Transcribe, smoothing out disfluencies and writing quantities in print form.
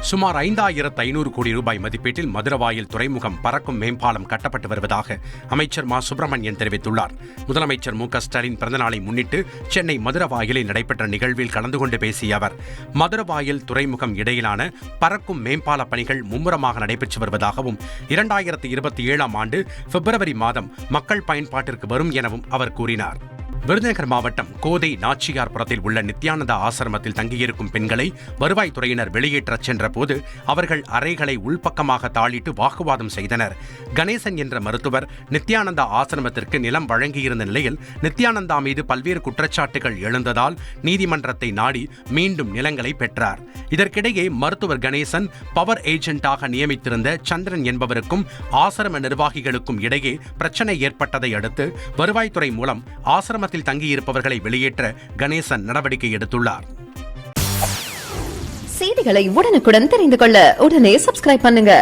சுமார் 5500 கோடி ரூபாய் மதிப்பீட்டில் மதுரவாயல் துறைமுகம் பறக்கும் மேம்பாலம் கட்டப்பட்டு வருவதாக அமைச்சர் மா சுப்பிரமணியன் தெரிவித்துள்ளார். முதலமைச்சர் மு.க.ஸ்டாலின் பிறந்தநாளை முன்னிட்டு சென்னை மதுரவாயலில் நடைபெற்ற நிகழ்வில் கலந்து கொண்டு பேசிய அவர், மதுரவாயல் துறைமுகம் இடையிலான பறக்கும் மேம்பால பணிகள் மும்முரமாக நடைபெற்று வருவதாகவும் 2027ஆம் ஆண்டு பிப்ரவரி மாதம் மக்கள் பயன்பாட்டிற்கு வரும் எனவும் அவர் கூறினார். விருதுநகர் மாவட்டம் கோதை நாச்சியார்புரத்தில் உள்ள நித்யானந்தா ஆசிரமத்தில் தங்கியிருக்கும் பெண்களை வருவாய்த்துறையினர் வெளியேற்றச் சென்றபோது அவர்கள் அறைகளை உள்பக்கமாக தாளிட்டு வாக்குவாதம் செய்தனர். கணேசன் என்ற மருத்துவர் நித்யானந்தா ஆசிரமத்திற்கு நிலம் வழங்கியிருந்த நிலையில் நித்யானந்தா மீது பல்வேறு குற்றச்சாட்டுகள் எழுந்ததால் நீதிமன்றத்தை நாடி மீண்டும் நிலங்களை பெற்றார். இதற்கிடையே மருத்துவர் கணேசன் பவர் ஏஜென்ட்டாக நியமித்திருந்த சந்திரன் என்பவருக்கும் ஆசிரம நிர்வாகிகளுக்கும் இடையே பிரச்சனை ஏற்பட்டதை அடுத்து வருவாய்த்துறை மூலம் ஆசிரம தங்கியிருப்பவர்களை வெளியேற்ற கணேசன் நடவடிக்கை எடுத்துள்ளார். செய்திகளை உடனுக்குடன் தெரிந்து கொள்ள உடனே சப்ஸ்கிரைப் பண்ணுங்க.